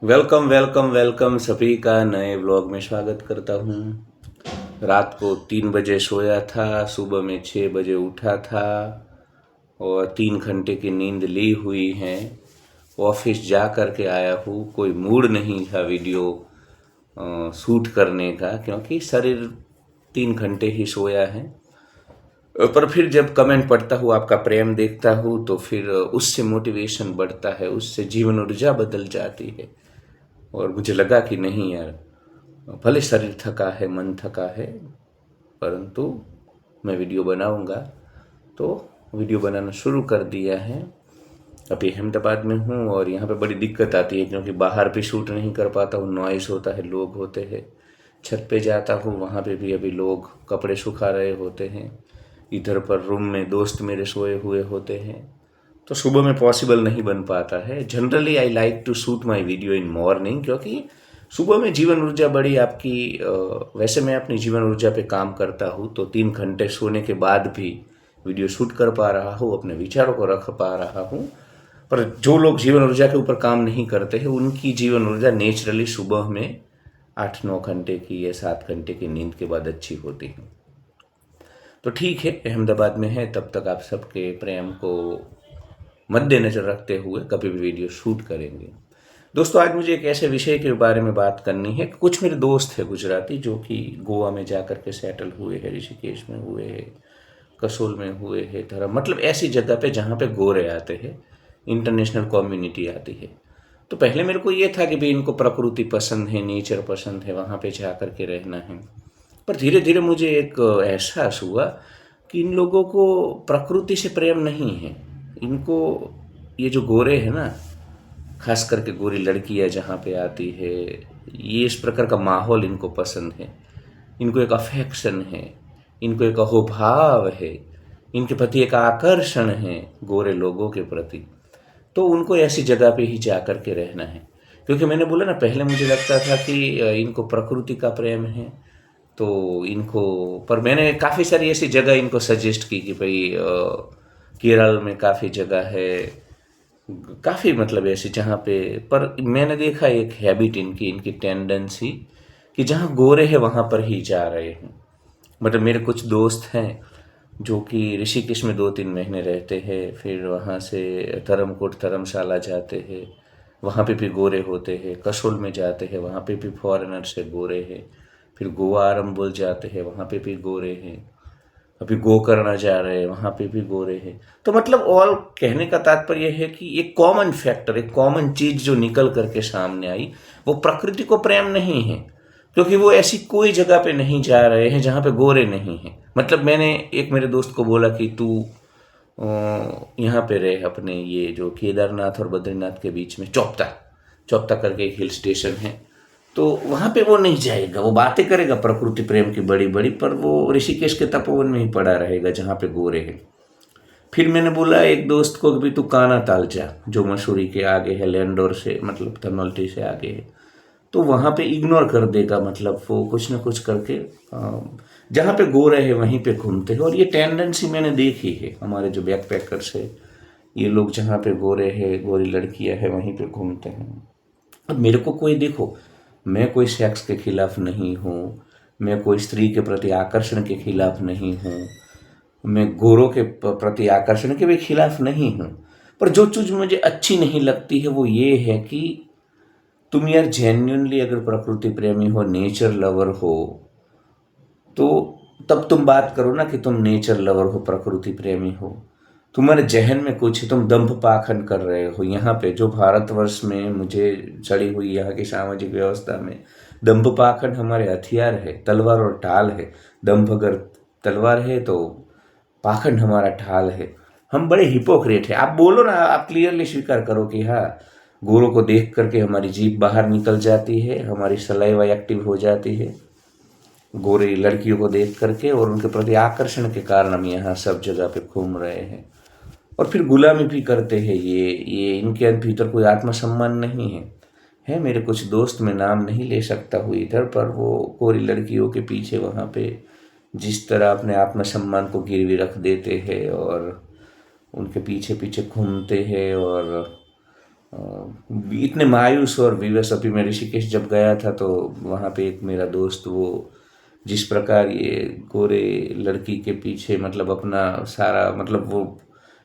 Welcome welcome welcome सभी का नए व्लॉग में स्वागत करता हूँ। रात को 3 बजे सोया था, सुबह में 6 बजे उठा था और 3 घंटे की नींद ली हुई है। ऑफिस जा कर के आया हूँ। कोई मूड नहीं था वीडियो शूट करने का, क्योंकि शरीर 3 घंटे ही सोया है। पर फिर जब कमेंट पढ़ता हूँ, आपका प्रेम देखता हूँ, तो फिर उससे मोटिवेशन बढ़ता है, उससे जीवन ऊर्जा बदल जाती है। और मुझे लगा कि नहीं यार, भले शरीर थका है, मन थका है, परंतु मैं वीडियो बनाऊंगा। तो वीडियो बनाना शुरू कर दिया है। अभी अहमदाबाद में हूँ और यहाँ पे बड़ी दिक्कत आती है, क्योंकि बाहर भी शूट नहीं कर पाता हूँ, नॉइस होता है, लोग होते हैं। छत पे जाता हूँ, वहाँ पे भी अभी लोग कपड़े सुखा रहे होते हैं। इधर पर रूम में दोस्त मेरे सोए हुए होते हैं, तो सुबह में पॉसिबल नहीं बन पाता है। Generally I like to shoot my video in morning, क्योंकि सुबह में जीवन ऊर्जा बड़ी आपकी वैसे मैं अपनी जीवन ऊर्जा पे काम करता हूँ, तो 3 घंटे सोने के बाद भी वीडियो शूट कर पा रहा हूँ, अपने विचारों को रख पा रहा हूँ। पर जो लोग जीवन ऊर्जा के ऊपर काम नहीं करते हैं, उनकी जीवन ऊर्जा नेचुरली सुबह में 8-9 घंटे की या 7 घंटे की नींद के बाद अच्छी होती है। तो ठीक है, अहमदाबाद में है, तब तक आप सबके प्रेम को मद्देनजर रखते हुए कभी भी वीडियो शूट करेंगे। दोस्तों, आज मुझे एक ऐसे विषय के बारे में बात करनी है। कुछ मेरे दोस्त हैं गुजराती, जो कि गोवा में जा कर के सेटल हुए हैं, ऋषिकेश में हुए हैं, कसोल में हुए हैं, धर्म मतलब ऐसी जगह पे जहाँ पे गोरे आते हैं, इंटरनेशनल कम्युनिटी आती है। तो पहले मेरे को ये था कि भाई इनको प्रकृति पसंद है, नेचर पसंद है, वहाँ पे जा कर के रहना है। पर धीरे धीरे मुझे एक एहसास हुआ कि इन लोगों को प्रकृति से प्रेम नहीं है। इनको ये जो गोरे हैं ना, खास करके गोरी लड़कियां जहाँ पे आती है, ये इस प्रकार का माहौल इनको पसंद है। इनको एक अफेक्शन है, इनको एक अहोभाव है, इनके प्रति एक आकर्षण है गोरे लोगों के प्रति। तो उनको ऐसी जगह पे ही जा कर के रहना है। क्योंकि मैंने बोला ना, पहले मुझे लगता था कि इनको प्रकृति का प्रेम है, तो इनको, पर मैंने काफ़ी सारी ऐसी जगह इनको सजेस्ट की कि भाई केरल में काफ़ी जगह है, काफ़ी मतलब ऐसी जहाँ पे, पर मैंने देखा एक हैबिट इनकी इनकी टेंडेंसी कि जहाँ गोरे हैं वहाँ पर ही जा रहे हैं। मतलब मेरे कुछ दोस्त हैं जो कि ऋषिकेश में 2-3 महीने रहते हैं, फिर वहाँ से धर्मकोट धर्मशाला जाते हैं, वहाँ पे भी गोरे होते हैं, कसोल में जाते हैं, वहाँ पे भी फॉरेनर से गोरे हैं, फिर गोवा आरम्बोल जाते हैं, वहाँ पे भी गोरे हैं, अभी गोकर्ण जा रहे हैं, वहाँ पे भी गोरे हैं। तो मतलब ऑल कहने का तात्पर्य है कि एक कॉमन फैक्टर, एक कॉमन चीज जो निकल करके सामने आई, वो प्रकृति को प्रेम नहीं है। क्योंकि वो ऐसी कोई जगह पे नहीं जा रहे हैं जहाँ पे गोरे नहीं हैं। मतलब मैंने एक मेरे दोस्त को बोला कि तू यहाँ पे रहे, अपने ये जो केदारनाथ और बद्रीनाथ के बीच में चौपता चौपता करके एक हिल स्टेशन है, तो वहाँ पे वो नहीं जाएगा। वो बातें करेगा प्रकृति प्रेम की बड़ी बड़ी, पर वो ऋषिकेश के तपोवन में ही पड़ा रहेगा जहाँ पे गोरे हैं। फिर मैंने बोला एक दोस्त को कि भाई तू काना ताल जा, जो मसूरी के आगे है, लैंडोर से मतलब धनौल्टी से आगे है। तो वहाँ पे इग्नोर कर देगा, मतलब वो कुछ ना कुछ करके जहाँ पे गोरे हैं वहीं पे घूमते हैं। और ये टेंडेंसी मैंने देखी है, हमारे जो बैकपैकर्स है, ये लोग जहाँ पे गोरे हैं, गोरी लड़कियाँ हैं, वहीं पे घूमते हैं। अब मेरे को कोई देखो, मैं कोई सेक्स के खिलाफ नहीं हूँ, मैं कोई स्त्री के प्रति आकर्षण के खिलाफ नहीं हूँ, मैं गोरों के प्रति आकर्षण के भी खिलाफ नहीं हूँ। पर जो चीज़ मुझे अच्छी नहीं लगती है वो ये है कि तुम यार जेन्युइनली अगर प्रकृति प्रेमी हो, नेचर लवर हो, तो तब तुम बात करो ना कि तुम नेचर लवर हो, प्रकृति प्रेमी हो। तुम्हारे जहन में कुछ है, तुम दंभ पाखंड कर रहे हो। यहाँ पे जो भारतवर्ष में मुझे चढ़ी हुई यहाँ की सामाजिक व्यवस्था में दंभ पाखंड हमारे हथियार है, तलवार और ढाल है। दंभ अगर तलवार है तो पाखंड हमारा ढाल है। हम बड़े हिपोक्रेट है। आप बोलो ना, आप क्लियरली स्वीकार करो कि हाँ, गोरों को देख करके हमारी जीभ बाहर निकल जाती है, हमारी सलाइवा एक्टिव हो जाती है गोरी लड़कियों को देख करके, और उनके प्रति आकर्षण के कारण हम यहाँ सब जगह पे घूम रहे हैं। और फिर गुलामी भी करते हैं। ये इनके भीतर कोई आत्मसम्मान नहीं है मेरे कुछ दोस्त, मैं नाम नहीं ले सकता हूँ इधर, पर वो गोरी लड़कियों के पीछे वहाँ पे जिस तरह अपने आत्मसम्मान को गिरवी रख देते हैं और उनके पीछे पीछे घूमते हैं और इतने मायूस और विवश। अभी मैं ऋषिकेश जब गया था तो वहाँ पे एक मेरा दोस्त, वो जिस प्रकार ये गोरे लड़की के पीछे मतलब अपना सारा मतलब वो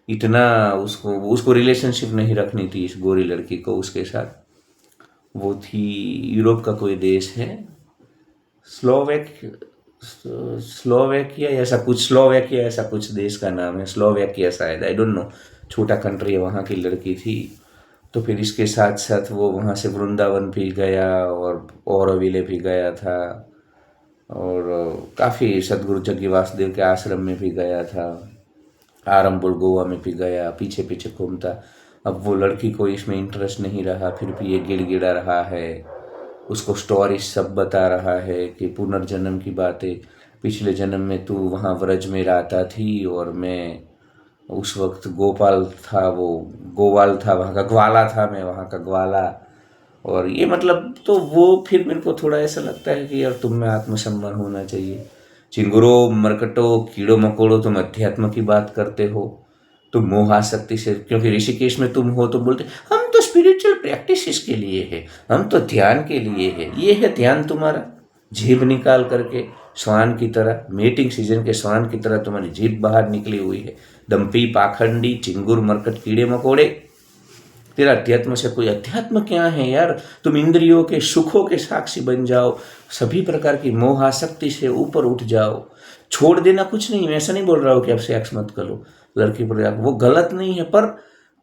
इतना उसको उसको रिलेशनशिप नहीं रखनी थी इस गोरी लड़की को उसके साथ। वो थी यूरोप का कोई देश है, स्लोवेक स्लोवेकिया ऐसा कुछ देश का नाम है, स्लोवेकिया शायद, आई डोंट नो, छोटा कंट्री है, वहाँ की लड़की थी। तो फिर इसके साथ साथ वो वहाँ से वृंदावन भी गया और औरविले भी गया था और काफ़ी सदगुरु जग्गी वासुदेव के आश्रम में भी गया था, आरंबुल गोवा में भी गया, पीछे पीछे घूमता। अब वो लड़की को इसमें इंटरेस्ट नहीं रहा, फिर भी ये गिड़गिड़ा रहा है, उसको स्टोरी सब बता रहा है कि पुनर्जन्म की बातें, पिछले जन्म में तू वहाँ व्रज में रहता थी और मैं उस वक्त गोपाल था, वो गोवाल था, वहाँ का ग्वाला था, मैं वहाँ का ग्वाला। और ये मतलब तो वो फिर मेरे को थोड़ा ऐसा लगता है कि यार तुम में आत्मसम्मान होना चाहिए। चिंगुरो मरकटो कीड़ो मकोड़ो, तुम अध्यात्म की बात करते हो, तुम मोह आसक्ति से, क्योंकि ऋषिकेश में तुम हो तो बोलते हम तो स्पिरिचुअल प्रैक्टिस के लिए है, हम तो ध्यान के लिए है। ये है ध्यान तुम्हारा, जीभ निकाल करके श्वान की तरह, मीटिंग सीजन के श्वान की तरह तुम्हारी जीभ बाहर निकली हुई है। दम्पी पाखंडी चिंगुर मरकट कीड़े मकोड़े, तेरा अध्यात्म से कोई अध्यात्म क्या है यार। तुम इंद्रियों के सुखों के साक्षी बन जाओ, सभी प्रकार की मोह आसक्ति से ऊपर उठ जाओ। छोड़ देना कुछ नहीं, मैं ऐसा नहीं बोल रहा हूँ कि अब सेक्स मत करो लड़की पर, वो गलत नहीं है, पर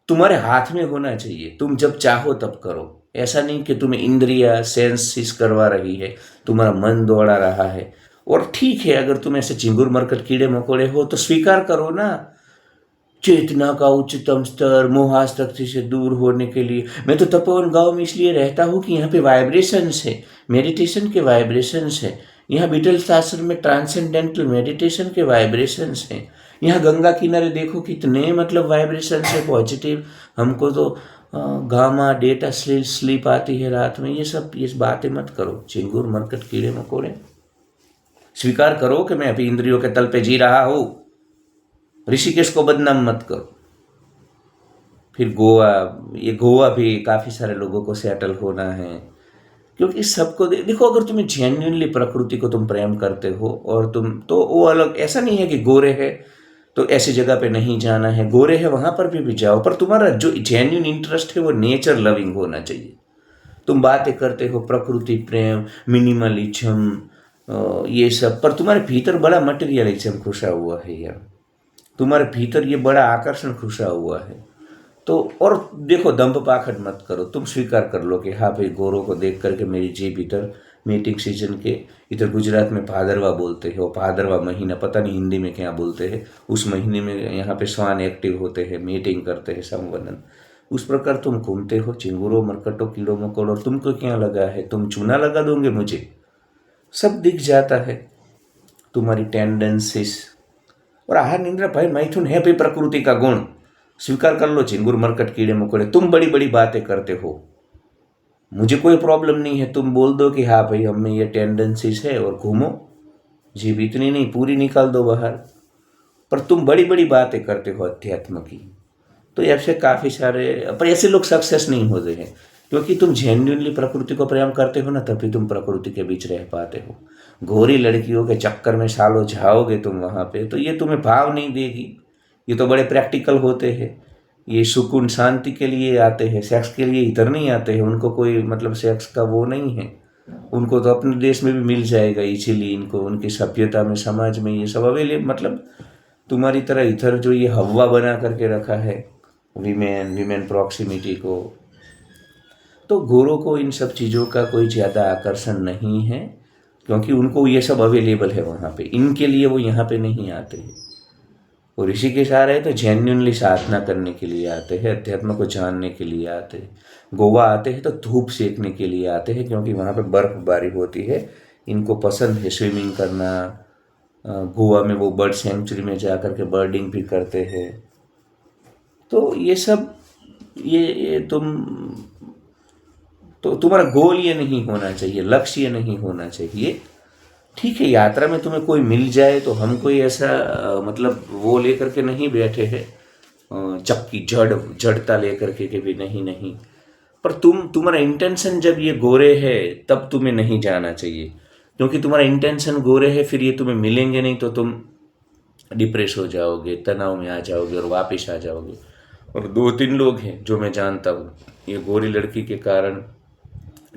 तुम्हारे हाथ में होना चाहिए, तुम जब चाहो तब करो। ऐसा नहीं कि तुम्हें इंद्रिया सेंसिस करवा रही है, तुम्हारा मन दौड़ा रहा है। और ठीक है, अगर तुम ऐसे चिंगुर मरकट कीड़े मकोड़े हो तो स्वीकार करो ना। चेतना का उच्चतम स्तर मोहासक्ति से दूर होने के लिए, मैं तो तपोवन गांव में इसलिए रहता हूँ कि यहाँ पे वाइब्रेशंस है, मेडिटेशन के वाइब्रेशंस है। यहाँ बीटल शास्त्र में ट्रांसेंडेंटल मेडिटेशन के वाइब्रेशंस हैं। यहाँ गंगा किनारे देखो कितने मतलब वाइब्रेशंस है पॉजिटिव। हमको तो गामा डेटा स्लीप आती है रात में। ये बातें मत करो चिंगुर मरकट कीड़े मकोड़े। स्वीकार करो कि मैं अभी इंद्रियों के तल पे जी रहा हूँ। ऋषिकेश को बदनाम मत करो। फिर गोवा भी काफ़ी सारे लोगों को सेटल होना है, क्योंकि सबको देखो, अगर तुम्हें जेन्युइनली प्रकृति को तुम प्रेम करते हो और तुम तो वो अलग, ऐसा नहीं है कि गोरे है तो ऐसी जगह पे नहीं जाना है, गोरे है वहाँ पर भी जाओ, पर तुम्हारा जो जेन्युइन इंटरेस्ट है वो नेचर लविंग होना चाहिए। तुम बातें करते हो प्रकृति प्रेम, मिनिमलिज्म, ये सब, पर तुम्हारे भीतर बड़ा मटेरियलिज्म घुसा हुआ है यार, तुम्हारे भीतर ये बड़ा आकर्षण घुसा हुआ है। तो और देखो, दंभ पाखंड मत करो, तुम स्वीकार कर लो कि हाँ भाई, गोरों को देख करके मेरी जीभ इधर मीटिंग सीजन के, इधर गुजरात में भादरवा बोलते हैं, वो भादरवा महीना पता नहीं हिंदी में क्या बोलते हैं, उस महीने में यहाँ पे श्वान एक्टिव होते हैं, मीटिंग करते हैं, संवनन। उस प्रकार तुम घूमते हो चिंगुरो मरकटो कीड़ो मकोड़ो, तुमको क्या लगा है तुम चूना लगा दोगे मुझे? सब दिख जाता है तुम्हारी टेंडेंसीज। और आहार निंद्रा भय मैथुन है भी प्रकृति का गुण। स्वीकार कर लो चिंगुर मरकट कीड़े मकोड़े, तुम बड़ी बड़ी बातें करते हो, मुझे कोई प्रॉब्लम नहीं है। तुम बोल दो कि हाँ भाई हम में ये टेंडेंसीज है और घूमो, जीभ इतनी नहीं पूरी निकाल दो बाहर, पर तुम बड़ी बड़ी बातें करते हो अध्यात्म की। तो ऐसे काफ़ी सारे, पर ऐसे लोग सक्सेस नहीं होते हैं, क्योंकि तुम जेन्युइनली प्रकृति को प्रेम करते हो ना, तभी तुम प्रकृति के बीच रह पाते हो। गोरी लड़कियों के चक्कर में सालों जाओगे तुम वहाँ पे, तो ये तुम्हें भाव नहीं देगी। ये तो बड़े प्रैक्टिकल होते हैं, ये सुकून शांति के लिए आते हैं, सेक्स के लिए इधर नहीं आते हैं। उनको कोई मतलब सेक्स का वो नहीं है, उनको तो अपने देश में भी मिल जाएगा इसीलिए इनको, उनकी सभ्यता में समाज में ये सब अवेलेबल। मतलब तुम्हारी तरह इधर जो ये हवा बना करके रखा है वीमेन प्रॉक्सिमिटी को, तो गोरों को इन सब चीज़ों का कोई ज़्यादा आकर्षण नहीं है, क्योंकि उनको ये सब अवेलेबल है वहाँ पे, इनके लिए वो यहाँ पे नहीं आते हैं। वो ऋषिकेश आ रहे हैं तो जेन्युइनली साधना करने के लिए आते हैं, अध्यात्म को जानने के लिए आते हैं। गोवा आते हैं तो धूप सेकने के लिए आते हैं, क्योंकि वहाँ पे बर्फबारी होती है, इनको पसंद है स्विमिंग करना। गोवा में वो बर्ड सेंचुरी में जा कर के बर्डिंग भी करते हैं। तो ये सब ये तुम्हारा गोल ये नहीं होना चाहिए, लक्ष्य ये नहीं होना चाहिए। ठीक है, यात्रा में तुम्हें कोई मिल जाए तो हम कोई ऐसा मतलब वो लेकर के नहीं बैठे हैं, चक्की जड़ता लेकर के भी नहीं। पर तुम्हारा इंटेंशन जब ये गोरे है तब तुम्हें नहीं जाना चाहिए, क्योंकि तुम्हारा इंटेंशन गोरे है, फिर ये तुम्हें मिलेंगे नहीं तो तुम डिप्रेस हो जाओगे, तनाव में आ जाओगे और वापस आ जाओगे। और 2-3 लोग हैं जो मैं जानता हूँ, ये गोरी लड़की के कारण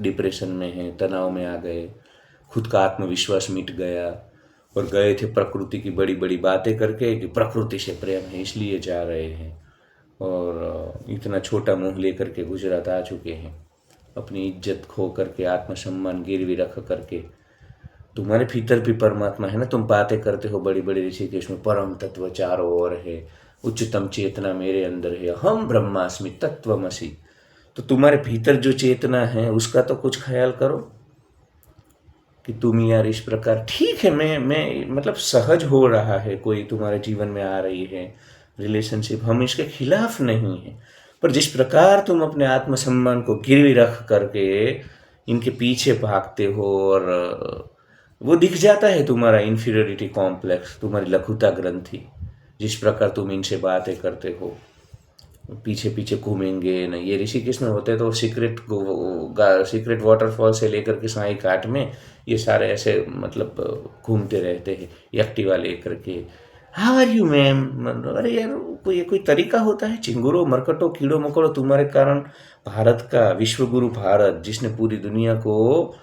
डिप्रेशन में है, तनाव में आ गए, खुद का आत्मविश्वास मिट गया और गए थे प्रकृति की बड़ी बड़ी बातें करके कि प्रकृति से प्रेम है इसलिए जा रहे हैं, और इतना छोटा मुंह लेकर के गुजरात आ चुके हैं, अपनी इज्जत खो करके, आत्मसम्मान गिरवी रख करके। तुम्हारे भीतर भी परमात्मा है ना, तुम बातें करते हो बड़ी बड़ी ऋषिकेश में परम तत्व चारों ओर है, उच्चतम चेतना मेरे अंदर है, हम ब्रह्मास्मि तत्वमसि। तो तुम्हारे भीतर जो चेतना है उसका तो कुछ ख्याल करो कि तुम यार इस प्रकार, ठीक है, मैं मतलब सहज हो रहा है, कोई तुम्हारे जीवन में आ रही है रिलेशनशिप, हम इसके खिलाफ नहीं है, पर जिस प्रकार तुम अपने आत्मसम्मान को गिरवी रख करके इनके पीछे भागते हो, और वो दिख जाता है तुम्हारा इन्फीरियरिटी कॉम्प्लेक्स, तुम्हारी लघुता ग्रंथि, जिस प्रकार तुम इनसे बातें करते हो, पीछे पीछे घूमेंगे न। ये ऋषिकेश में होते तो सीक्रेट वाटरफॉल से लेकर के साई घाट में ये सारे ऐसे मतलब घूमते रहते हैं एक्टिवा लेकर के। How are you ma'am? अरे यार, कोई तरीका होता है? चिंगुरो मरकटो कीड़ो मकोड़ो, तुम्हारे कारण भारत का विश्वगुरु भारत, जिसने पूरी दुनिया को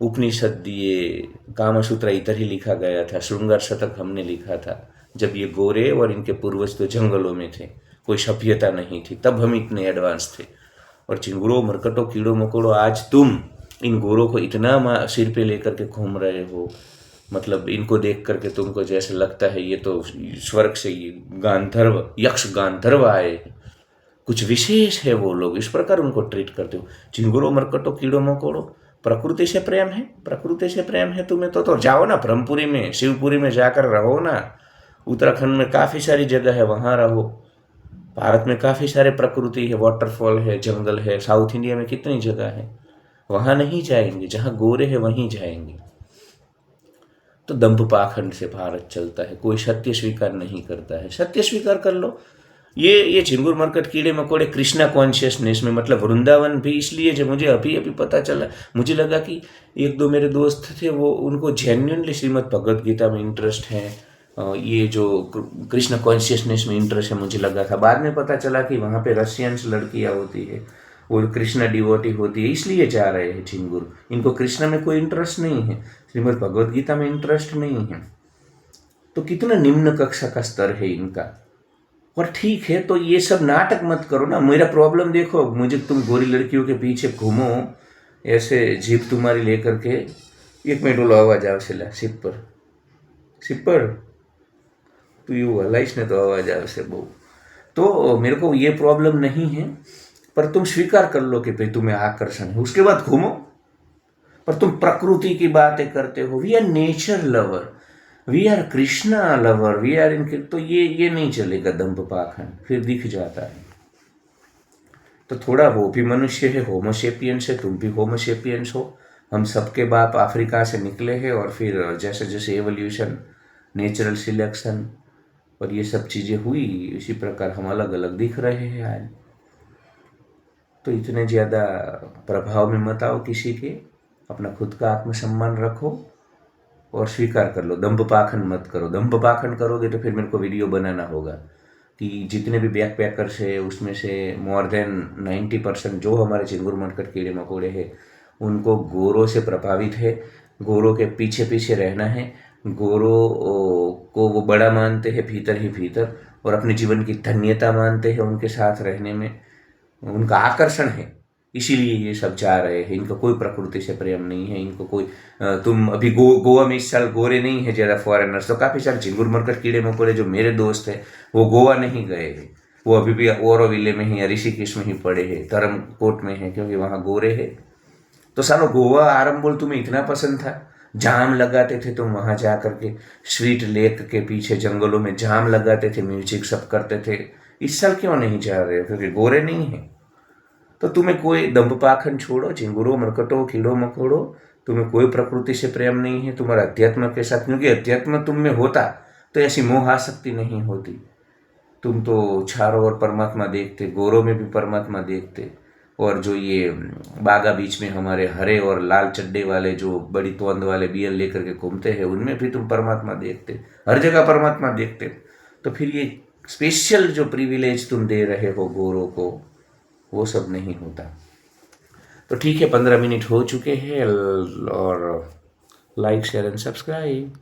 उपनिषद दिए, कामसूत्र इधर ही लिखा गया था, श्रृंगार शतक हमने लिखा था, जब ये गोरे और इनके पूर्वज तो जंगलों में थे, कोई सभ्यता नहीं थी, तब हम इतने एडवांस थे। और चिंगुरो मरकटो कीड़ो मकोड़ो, आज तुम इन गोरों को इतना सिर पे लेकर के घूम रहे हो, मतलब इनको देख करके तुमको जैसे लगता है ये तो स्वर्ग से ये गांधर्व, यक्ष गांधर्व आए, कुछ विशेष है वो लोग, इस प्रकार उनको ट्रीट करते हो। चिंगुरो मरकटो कीड़ो मकोड़ो, प्रकृति से प्रेम है, प्रकृति से प्रेम है तुम्हें तो जाओ ना ब्रह्मपुरी में, शिवपुरी में जाकर रहो ना, उत्तराखंड में काफ़ी सारी जगह है, वहाँ रहो। भारत में काफ़ी सारे प्रकृति है, वाटरफॉल है, जंगल है, साउथ इंडिया में कितनी जगह है, वहाँ नहीं जाएंगे, जहाँ गोरे हैं वहीं जाएंगे। तो दंभ पाखंड से भारत चलता है, कोई सत्य स्वीकार नहीं करता है। सत्य स्वीकार कर लो। ये झिंगुर मरकट कीड़े मकोड़े कृष्णा कॉन्शियसनेस में, मतलब वृंदावन भी इसलिए, जब मुझे अभी अभी पता चला, मुझे लगा कि 1-2 मेरे दोस्त थे, वो उनको जेन्युइनली श्रीमद् भगवद गीता में इंटरेस्ट है, ये जो कृष्ण कॉन्शियसनेस में इंटरेस्ट है, मुझे लगा था। बाद में पता चला कि वहाँ पे रशियंस लड़कियाँ होती है, वो कृष्ण डिवोटी होती है, इसलिए जा रहे हैं झिंगुर। इनको कृष्ण में कोई इंटरेस्ट नहीं है, श्रीमद् भगवद गीता में इंटरेस्ट नहीं है। तो कितना निम्न कक्षा का स्तर है इनका। और ठीक है, तो ये सब नाटक मत करो ना। मेरा प्रॉब्लम देखो, मुझे तुम गोरी लड़कियों के पीछे घूमो ऐसे, जीप तुम्हारी लेकर के, 1 मिनट बोलो, आवाज आवशेला सिपर तू यू हलाइश ने तो आवाज आवशे बहु। तो मेरे को ये प्रॉब्लम नहीं है, पर तुम स्वीकार कर लो कि भाई तुम्हें आकर्षण है, उसके बाद घूमो। पर तुम प्रकृति की बातें करते हो, we are nature lover, we are Krishna lover, we are इनके, तो ये नहीं चलेगा दंभ पाखंड, फिर दिख जाता है। तो थोड़ा वो भी मनुष्य है, होमोसेपियंस है, तुम भी होमोसेपियंस हो, हम सबके बाप अफ्रीका से निकले हैं, और फिर जैसे जैसे एवोल्यूशन, नेचुरल सिलेक्शन और ये सब चीज़ें हुई, इसी प्रकार हम अलग अलग दिख रहे हैं आज। तो इतने ज़्यादा प्रभाव में मत आओ किसी के, अपना खुद का आत्मसम्मान रखो और स्वीकार कर लो। दंभ पाखंड मत करो। दंभ पाखंड करोगे तो फिर मेरे को वीडियो बनाना होगा कि जितने भी बैक पैकर्स है उसमें से मोर देन 90% जो हमारे चिंगुर मरकट कीड़े मकोड़े हैं, उनको गोरों से प्रभावित है, गोरों के पीछे पीछे रहना है, गोरों को वो बड़ा मानते हैं भीतर ही भीतर, और अपने जीवन की धन्यता मानते हैं उनके साथ रहने में, उनका आकर्षण है, इसीलिए ये सब जा रहे हैं। इनको कोई प्रकृति से प्रेम नहीं है, इनको कोई तुम अभी गोवा में इस साल गोरे नहीं है ज़्यादा फॉरेनर्स, तो काफ़ी सारे झिंगुर मरकट कीड़े मकोड़े जो मेरे दोस्त हैं वो गोवा नहीं गए हैं, वो अभी भी ओरोविले में ही या ऋषिकेश में ही पड़े हैं, धर्मकोट में है, क्योंकि वहाँ गोरे है। तो सालो गोवा आरंबोल तुम्हें इतना पसंद था, जाम लगाते थे तुम वहाँ जा करके, स्वीट लेक के पीछे जंगलों में जाम लगाते थे, म्यूजिक सब करते थे। इस साल क्यों नहीं जा रहे हो? क्योंकि गोरे नहीं है। तो तुम्हें कोई दंभ पाखंड छोड़ो, झिंगुरो मरकटो कीड़ो मकोड़ो, तुम्हें कोई प्रकृति से प्रेम नहीं है, तुम्हारा अध्यात्म के साथ, क्योंकि अध्यात्म तुम में होता तो ऐसी मोह आसक्ति नहीं होती। तुम तो चारों ओर परमात्मा देखते, गोरों में भी परमात्मा देखते, और जो ये बागा बीच में हमारे हरे और लाल चड्डे वाले जो बड़ी तोंद वाले बियल लेकर के घूमते हैं, उनमें भी तुम परमात्मा देखते, हर जगह परमात्मा देखते, तो फिर ये स्पेशल जो प्रिविलेज तुम दे रहे हो गोरों को, वो सब नहीं होता। तो ठीक है, 15 मिनट हो चुके हैं, और लाइक शेयर एंड सब्सक्राइब।